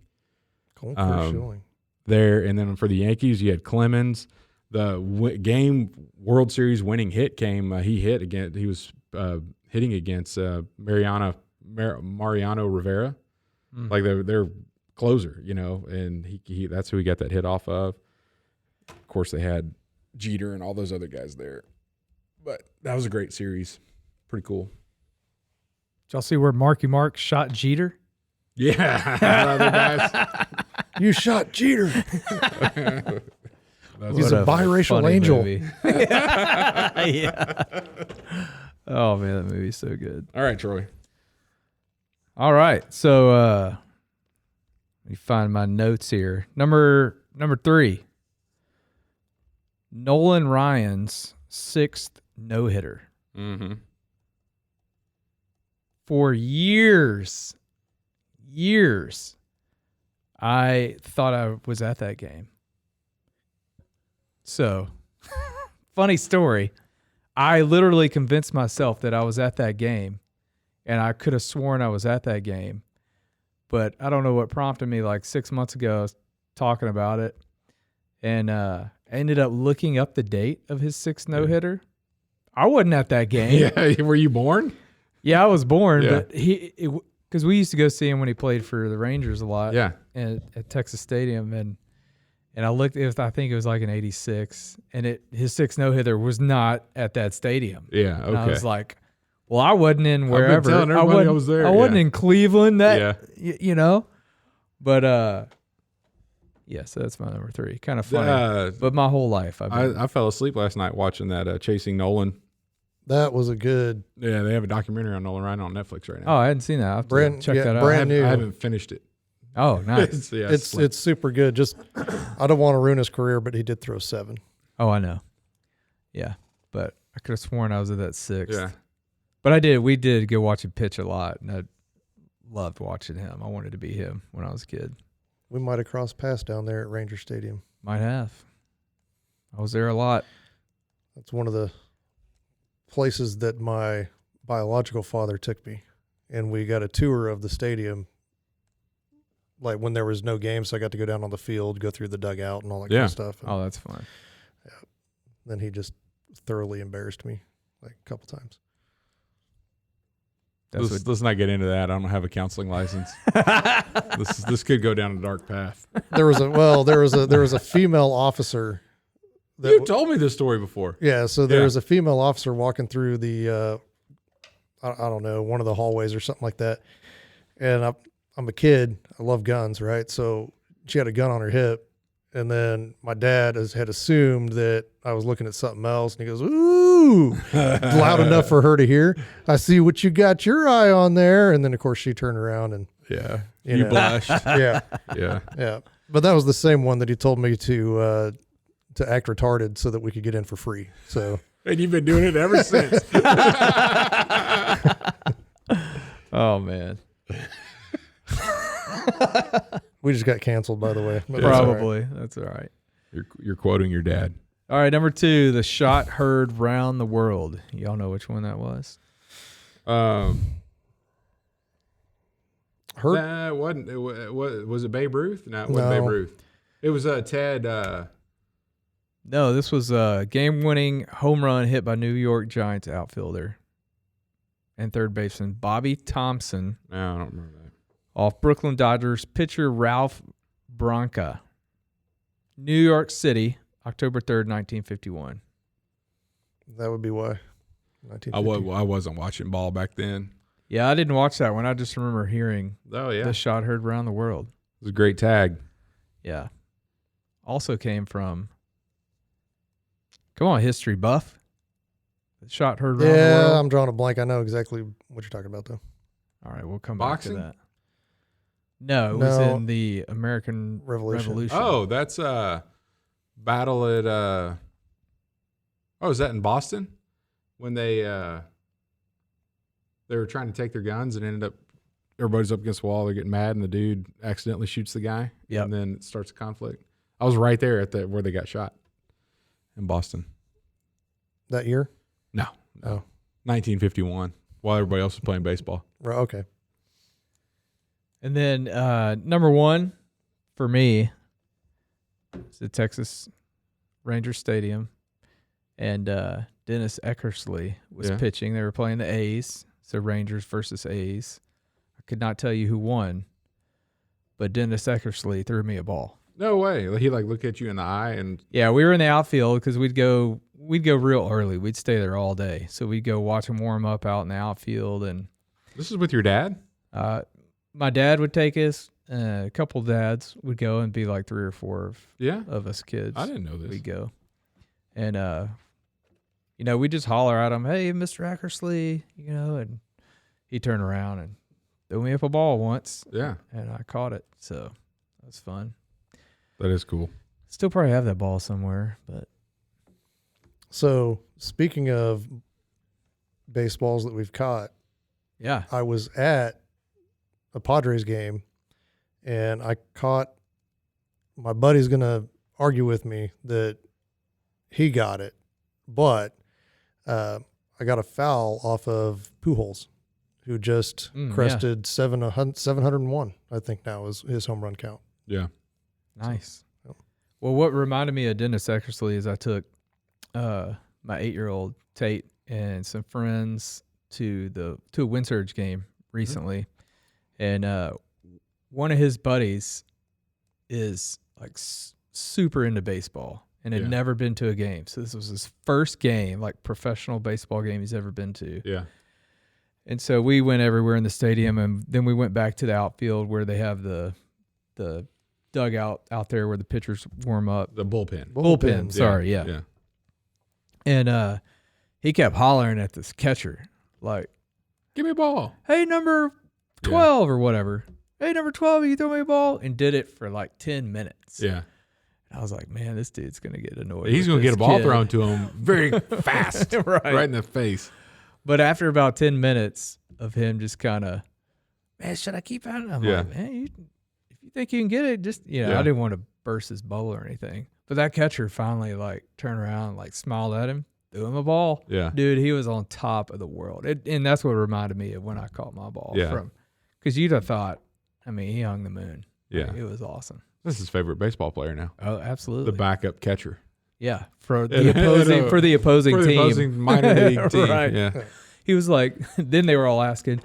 Speaker 3: Kurt Schilling.
Speaker 1: There, and then for the Yankees, you had Clemens. The game World Series winning hit came. He hit against. He was hitting against Mariano Rivera, like their closer, and he that's who he got that hit off of. Of course, they had Jeter and all those other guys there, but that was a great series. Pretty cool.
Speaker 2: Did y'all see where Marky Mark shot Jeter?
Speaker 1: Yeah, other guys.
Speaker 3: You shot Jeter. He's a biracial angel.
Speaker 2: Yeah. Oh man, that movie's so good.
Speaker 1: All right, Troy.
Speaker 2: All right, so let me find my notes here. Number 3. Nolan Ryan's 6th no-hitter.
Speaker 1: Mm-hmm.
Speaker 2: For years, I thought I was at that game. So, funny story. I literally convinced myself that I was at that game, and I could have sworn I was at that game. But I don't know what prompted me. Like 6 months ago, I was talking about it, and I ended up looking up the date of his 6th no-hitter. I wasn't at that game.
Speaker 1: Yeah, were you born?
Speaker 2: Yeah, I was born, but because we used to go see him when he played for the Rangers a lot.
Speaker 1: Yeah,
Speaker 2: at Texas Stadium, and I looked. I think it was like an '86, and his 6th no-hitter was not at that stadium.
Speaker 1: Yeah, okay.
Speaker 2: And I was like, well, I wasn't in wherever.
Speaker 1: I've been telling everybody I was there.
Speaker 2: I wasn't in Cleveland. But so that's my number 3. Kind of funny, but my whole life
Speaker 1: I fell asleep last night watching that Chasing Nolan.
Speaker 3: That was a good.
Speaker 1: Yeah, they have a documentary on Nolan Ryan on Netflix right now.
Speaker 2: Oh, I hadn't seen that. I'll have to check that out.
Speaker 3: Brand new.
Speaker 1: I haven't finished it.
Speaker 2: Oh, nice.
Speaker 3: It's super good. Just, I don't want to ruin his career, but he did throw 7.
Speaker 2: Oh, I know. Yeah, but I could have sworn I was at that 6th.
Speaker 1: Yeah,
Speaker 2: but I did. We did go watch him pitch a lot, and I loved watching him. I wanted to be him when I was a kid.
Speaker 3: We might have crossed paths down there at Ranger Stadium.
Speaker 2: Might have. I was there a lot.
Speaker 3: That's one of the places that my biological father took me, and we got a tour of the stadium. Like when there was no game, so I got to go down on the field, go through the dugout, and all that kind of stuff. And,
Speaker 2: oh, that's fun.
Speaker 3: Yeah. Then he just thoroughly embarrassed me like a couple times.
Speaker 1: Let's not get into that. I don't have a counseling license. This could go down a dark path.
Speaker 3: There was a female officer.
Speaker 1: You told me this story before.
Speaker 3: Yeah, so there was a female officer walking through the, I don't know, one of the hallways or something like that. And I'm a kid. I love guns, right? So she had a gun on her hip. And then my dad had assumed that I was looking at something else. And he goes, ooh, loud enough for her to hear. I see what you got your eye on there. And then, of course, she turned around and.
Speaker 1: Yeah. You blushed.
Speaker 3: Yeah.
Speaker 1: Yeah.
Speaker 3: Yeah. But that was the same one that he told me to act retarded so that we could get in for free. So.
Speaker 1: And you've been doing it ever since.
Speaker 2: Oh, man.
Speaker 3: We just got canceled, by the way.
Speaker 2: Probably. That's all right.
Speaker 1: You're quoting your dad.
Speaker 2: All right, number 2, the shot heard round the world. Y'all know which one that was?
Speaker 1: That wasn't. Was it Babe Ruth? No, it wasn't Babe Ruth. It was Ted.
Speaker 2: No, this was a game-winning home run hit by New York Giants outfielder and third baseman Bobby Thompson.
Speaker 1: No, I don't remember that.
Speaker 2: Off Brooklyn Dodgers pitcher Ralph Branca. New York City, October 3rd, 1951.
Speaker 3: That would be why.
Speaker 1: I wasn't watching ball back then.
Speaker 2: Yeah, I didn't watch that one. I just remember hearing
Speaker 1: the
Speaker 2: shot heard around the world.
Speaker 1: It was a great tag.
Speaker 2: Yeah. Also came from, come on, history buff. The shot heard around the world.
Speaker 3: Yeah, I'm drawing a blank. I know exactly what you're talking about, though.
Speaker 2: All right, we'll come
Speaker 1: Boxing?
Speaker 2: back to that. No, it was in the American Revolution.
Speaker 1: Oh, that's battle at is that in Boston? When they were trying to take their guns and ended up everybody's up against the wall, they're getting mad and the dude accidentally shoots the guy.
Speaker 2: Yep.
Speaker 1: And then it starts a conflict. I was right there at where they got shot in Boston.
Speaker 3: That year?
Speaker 1: No.
Speaker 3: Oh.
Speaker 1: 1951, while everybody else was playing baseball.
Speaker 3: Right, okay.
Speaker 2: And then number one for me is the Texas Ranger Stadium. And Dennis Eckersley was pitching. They were playing the A's, so Rangers versus A's. I could not tell you who won, but Dennis Eckersley threw me a ball.
Speaker 1: No way. He look at you in the eye and
Speaker 2: yeah, we were in the outfield because we'd go real early. We'd stay there all day, so we'd go watch them warm up out in the outfield. And
Speaker 1: this is with your dad?
Speaker 2: My dad would take us. A couple dads would go, and be like 3 or 4 of us kids.
Speaker 1: I didn't know this.
Speaker 2: We'd go, and we just holler at him, "Hey, Mr. Eckersley," and he turned around and threw me up a ball once.
Speaker 1: Yeah,
Speaker 2: and I caught it, so that was fun.
Speaker 1: That is cool.
Speaker 2: Still probably have that ball somewhere, but.
Speaker 3: So speaking of baseballs that we've caught,
Speaker 2: yeah,
Speaker 3: I was at a Padres game, and I caught. My buddy's gonna argue with me that he got it, but I got a foul off of Pujols, who just crested 701. I think now is his home run count.
Speaker 1: Yeah,
Speaker 2: nice. Well, what reminded me of Dennis Eckersley is I took my 8-year-old Tate and some friends to a wind surge game recently, and one of his buddies is like super into baseball and had never been to a game. So this was his first game, like professional baseball game he's ever been to.
Speaker 1: Yeah.
Speaker 2: And so we went everywhere in the stadium, and then we went back to the outfield where they have the dugout out there where the pitchers warm up.
Speaker 1: The bullpen.
Speaker 2: Bullpen. Sorry, yeah. And he kept hollering at this catcher, like,
Speaker 1: "Give me a ball.
Speaker 2: Hey, number 12 or whatever. Hey, number 12, you throw me a ball?" And did it for like 10 minutes.
Speaker 1: Yeah.
Speaker 2: I was like, man, this dude's going to get annoyed.
Speaker 1: He's going to get a ball thrown to him very fast, right in the face.
Speaker 2: But after about 10 minutes of him just kind of, man, should I keep at it? I'm like, man, if you think you can get it, just, I didn't want to burst his bubble or anything. But that catcher finally like turned around, like smiled at him, threw him a ball.
Speaker 1: Yeah.
Speaker 2: Dude, he was on top of the world. And that's what reminded me of when I caught my ball from. Because you'd have thought, he hung the moon.
Speaker 1: Yeah.
Speaker 2: Like, it was awesome.
Speaker 1: This is his favorite baseball player now.
Speaker 2: Oh, absolutely.
Speaker 1: The backup catcher.
Speaker 2: Yeah, for the opposing team.
Speaker 1: The opposing minor league team.
Speaker 2: Right.
Speaker 1: Yeah.
Speaker 2: He was like, then they were all asking,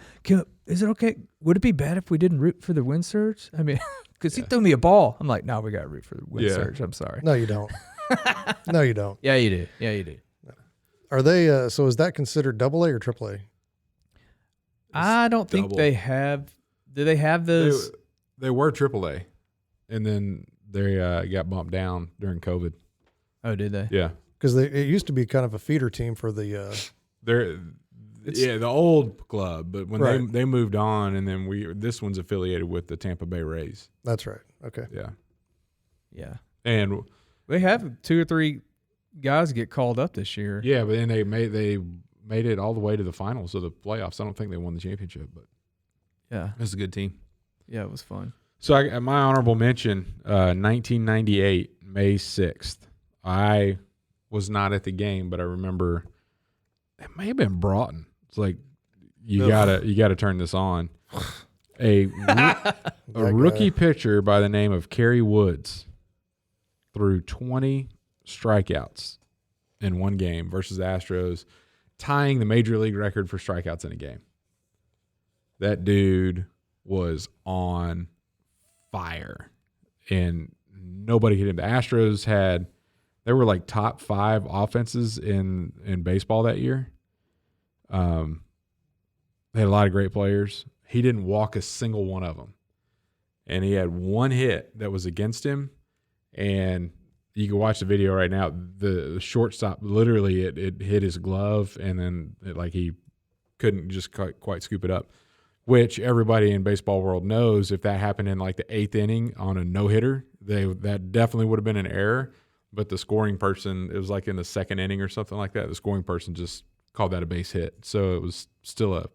Speaker 2: is it okay? Would it be bad if we didn't root for the wind surge? Because he threw me a ball. I'm like, no, we got to root for the wind surge. I'm sorry.
Speaker 3: No, you don't. No, you don't.
Speaker 2: Yeah, you do. Yeah, you do.
Speaker 3: Are they, so is that considered AA or AAA?
Speaker 2: I don't think they have. Do they have those?
Speaker 1: They were AAA, and then they got bumped down during COVID.
Speaker 2: Oh, did they?
Speaker 1: Yeah.
Speaker 3: Because it used to be kind of a feeder team for the.
Speaker 1: The old club, but when they moved on, and then this one's affiliated with the Tampa Bay Rays.
Speaker 3: That's right. Okay.
Speaker 1: Yeah.
Speaker 2: Yeah.
Speaker 1: And
Speaker 2: they have 2 or 3 guys get called up this year.
Speaker 1: Yeah, but then they made it all the way to the finals of the playoffs. I don't think they won the championship, but
Speaker 2: yeah,
Speaker 1: it was a good team.
Speaker 2: Yeah, it was fun.
Speaker 1: So my honorable mention, 1998, May 6th. I was not at the game, but I remember it may have been Broughton. It's like you gotta turn this on. A rookie pitcher by the name of Kerry Woods threw 20 strikeouts in one game versus the Astros, tying the major league record for strikeouts in a game. That dude was on fire, and nobody hit him. The Astros they were like top 5 offenses in baseball that year. They had a lot of great players. He didn't walk a single one of them. And he had one hit that was against him, and you can watch the video right now. The shortstop, literally, it hit his glove, and then he couldn't just quite scoop it up, which everybody in baseball world knows if that happened in like the 8th inning on a no-hitter, that definitely would have been an error. But the scoring person, it was like in the 2nd inning or something like that, the scoring person just called that a base hit. So it was still a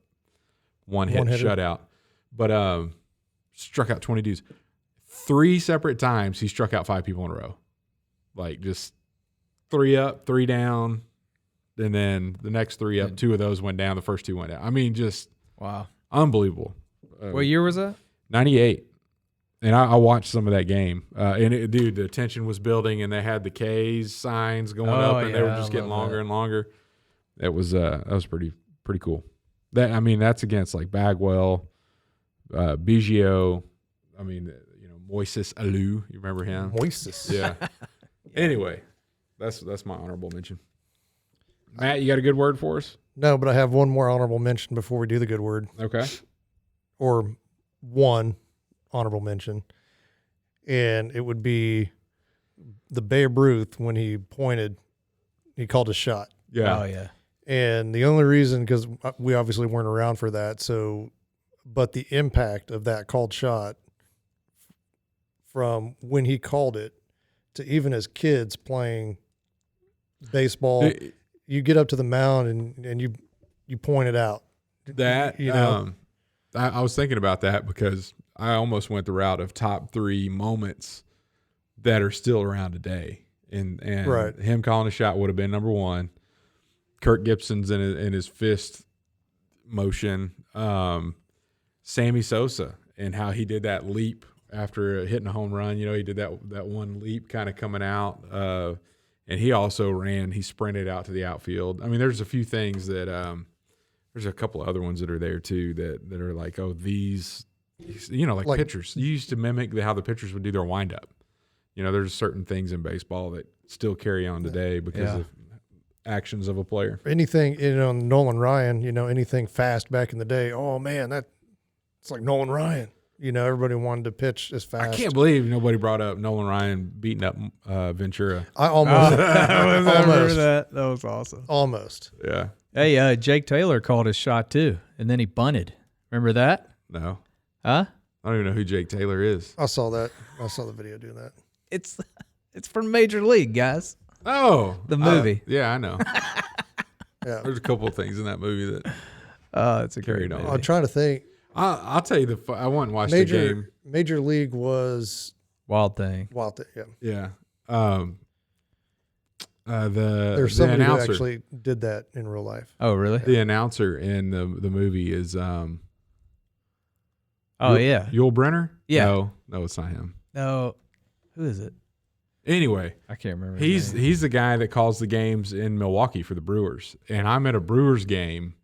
Speaker 1: one-hit shutout. But struck out 20 dudes. 3 separate times he struck out 5 people in a row. Like just 3 up, 3 down, and then the next 3 up, 2 of those went down, the first 2 went down. I mean, just
Speaker 2: wow,
Speaker 1: unbelievable.
Speaker 2: What year was that?
Speaker 1: 98. And I watched some of that game. And the tension was building, and they had the K's signs going up, and they were just getting longer and longer. That was pretty cool. That's against like Bagwell, Biggio. Moises Alou. You remember him?
Speaker 3: Moises.
Speaker 1: Yeah. Anyway, that's my honorable mention. Matt, you got a good word for us?
Speaker 3: No, but I have one more honorable mention before we do the good word.
Speaker 1: Okay.
Speaker 3: Or one honorable mention, and it would be the Babe Ruth when he called a shot.
Speaker 1: Yeah.
Speaker 2: Oh yeah.
Speaker 3: And the only reason, because we obviously weren't around for that, but the impact of that called shot from when he called it to even as kids playing baseball, you get up to the mound and you point it out.
Speaker 1: That, I was thinking about that because I almost went the route of top 3 moments that are still around today. And
Speaker 3: right.
Speaker 1: Him calling a shot would have been number 1. Kirk Gibson's in his fist motion. Sammy Sosa and how he did that leap after hitting a home run. He did that one leap kind of coming out. And he also he sprinted out to the outfield. I mean, there's a few things that there's a couple of other ones that are there too that are like, these, like pitchers. You used to mimic how the pitchers would do their windup. There's certain things in baseball that still carry on today because of actions of a player.
Speaker 3: Anything, Nolan Ryan, anything fast back in the day. Oh man, it's like Nolan Ryan. Everybody wanted to pitch as fast.
Speaker 1: I can't believe nobody brought up Nolan Ryan beating up Ventura.
Speaker 3: I almost.
Speaker 2: I remember that. That was awesome.
Speaker 3: Almost.
Speaker 1: Yeah.
Speaker 2: Hey, Jake Taylor called his shot too, and then he bunted. Remember that?
Speaker 1: No.
Speaker 2: Huh?
Speaker 1: I don't even know who Jake Taylor is.
Speaker 3: I saw that. I saw the video doing that.
Speaker 2: It's from Major League, guys.
Speaker 1: Oh,
Speaker 2: the movie.
Speaker 1: Yeah, I know.
Speaker 3: Yeah.
Speaker 1: There's a couple of things in that movie that
Speaker 2: it's a
Speaker 1: carried
Speaker 2: great
Speaker 1: on.
Speaker 3: I'm trying to think.
Speaker 1: I'll tell you I went and watched the game.
Speaker 3: Major League was
Speaker 2: Wild Thing.
Speaker 3: Wild Thing. Yeah.
Speaker 1: Yeah.
Speaker 3: There's somebody who actually did that in real life.
Speaker 2: Oh, really?
Speaker 1: The announcer in the movie is
Speaker 2: oh yeah,
Speaker 1: Yul Brynner.
Speaker 2: Yeah.
Speaker 1: No, it's not him.
Speaker 2: No, who is it?
Speaker 1: Anyway,
Speaker 2: I can't remember.
Speaker 1: He's the guy that calls the games in Milwaukee for the Brewers, and I'm at a Brewers game.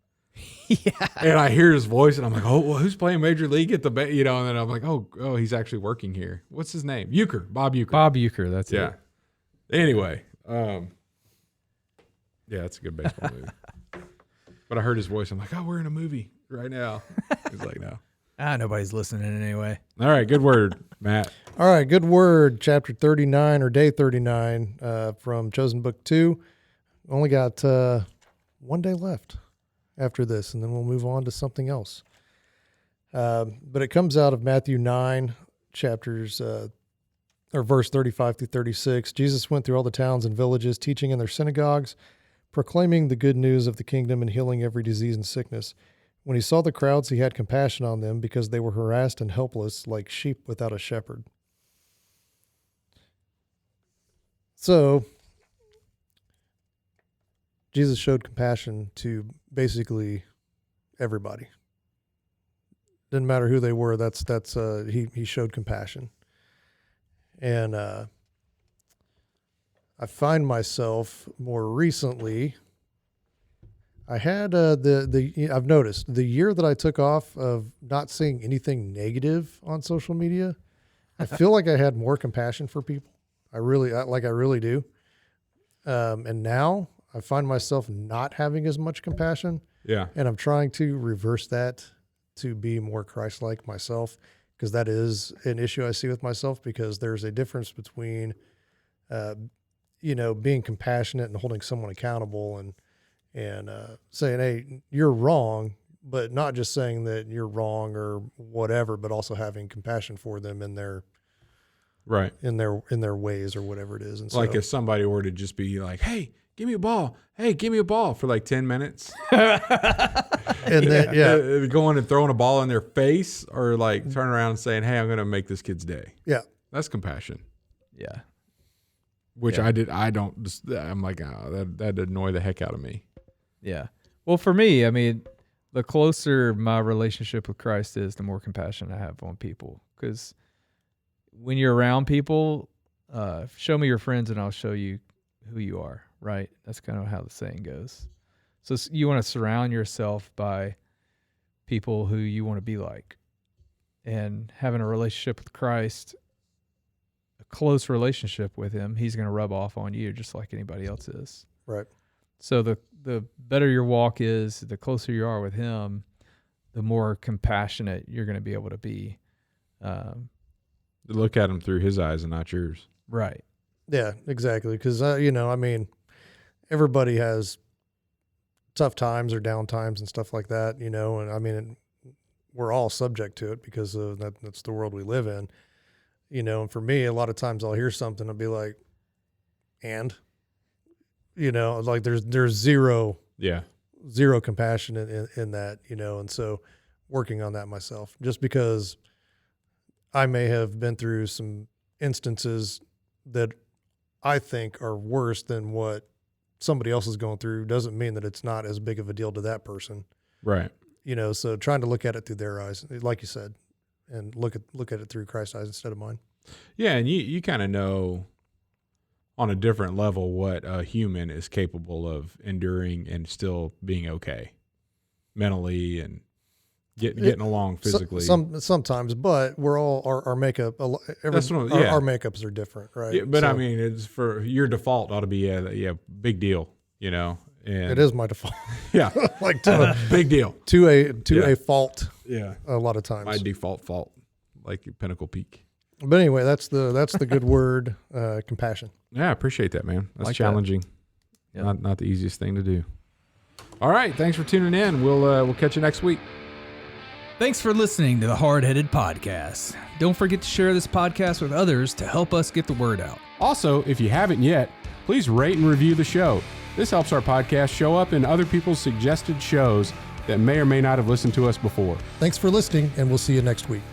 Speaker 2: Yeah.
Speaker 1: And I hear his voice, and I'm like, oh, well, who's playing Major League at the and then I'm like, oh, he's actually working here. What's his name? Bob Uecker.
Speaker 2: Bob Uecker, that's
Speaker 1: yeah.
Speaker 2: it.
Speaker 1: Anyway, yeah, it's a good baseball movie. But I heard his voice. I'm like, oh, we're in a movie right now. He's like, no.
Speaker 2: Nobody's listening anyway.
Speaker 1: All right, good word, Matt.
Speaker 3: All right, good word. Chapter 39 or day 39 from Chosen Book 2. Only got 1 day left after this, and then we'll move on to something else. But it comes out of Matthew 9, chapters or verse 35 through 36. Jesus went through all the towns and villages, teaching in their synagogues, proclaiming the good news of the kingdom and healing every disease and sickness. When he saw the crowds, he had compassion on them because they were harassed and helpless like sheep without a shepherd. So, Jesus showed compassion to basically everybody. Didn't matter who they were. He showed compassion, and I find myself more recently. I had I've noticed the year that I took off of not seeing anything negative on social media, I feel like I had more compassion for people. I really do. And now I find myself not having as much compassion.
Speaker 1: Yeah.
Speaker 3: And I'm trying to reverse that to be more Christ-like myself, because that is an issue I see with myself, because there's a difference between, being compassionate and holding someone accountable and saying, hey, you're wrong, but not just saying that you're wrong or whatever, but also having compassion for them in their
Speaker 1: right
Speaker 3: in their ways or whatever it is. And
Speaker 1: like
Speaker 3: so,
Speaker 1: if somebody were to just be like, hey, give me a ball. Hey, give me a ball for like 10 minutes.
Speaker 3: and then
Speaker 1: going and throwing a ball in their face, or like turning around and saying, hey, I'm going to make this kid's day.
Speaker 3: Yeah.
Speaker 1: That's compassion.
Speaker 2: Yeah.
Speaker 1: Which I'm like, oh, that'd annoy the heck out of me.
Speaker 2: Yeah. Well, for me, I mean, the closer my relationship with Christ is, the more compassion I have on people. Because when you're around people, show me your friends and I'll show you who you are, right? That's kind of how the saying goes. So you want to surround yourself by people who you want to be like. And having a relationship with Christ, a close relationship with him, he's going to rub off on you just like anybody else is.
Speaker 3: Right.
Speaker 2: So the better your walk is, the closer you are with him, the more compassionate you're going to be able to be.
Speaker 1: Look at him through his eyes and not yours.
Speaker 2: Right.
Speaker 3: Yeah, exactly. Because, everybody has tough times or down times and stuff like that, and we're all subject to it because of that's the world we live in, and for me, a lot of times I'll hear something, I'll be like, and, like there's zero compassion in that, and so working on that myself, just because I may have been through some instances that I think are worse than what somebody else is going through doesn't mean that it's not as big of a deal to that person.
Speaker 1: Right.
Speaker 3: So trying to look at it through their eyes, like you said, and look at it through Christ's eyes instead of mine.
Speaker 1: Yeah. And you kind of know on a different level what a human is capable of enduring and still being okay mentally and getting along physically.
Speaker 3: Sometimes, but we're all our makeup. Our makeups are different, right?
Speaker 1: Yeah, but it's for your default ought to be a big deal, And
Speaker 3: it is my default.
Speaker 1: Yeah,
Speaker 3: like
Speaker 1: big deal
Speaker 3: to a fault.
Speaker 1: Yeah,
Speaker 3: a lot of times
Speaker 1: my default fault, like your Pinnacle Peak.
Speaker 3: But anyway, that's the good word, compassion.
Speaker 1: Yeah, I appreciate that, man. That's
Speaker 2: like
Speaker 1: challenging.
Speaker 2: That. Yep.
Speaker 1: Not the easiest thing to do. All right, thanks for tuning in. We'll catch you next week.
Speaker 2: Thanks for listening to the Hardheaded Podcast. Don't forget to share this podcast with others to help us get the word out.
Speaker 1: Also, if you haven't yet, please rate and review the show. This helps our podcast show up in other people's suggested shows that may or may not have listened to us before.
Speaker 3: Thanks for listening, and we'll see you next week.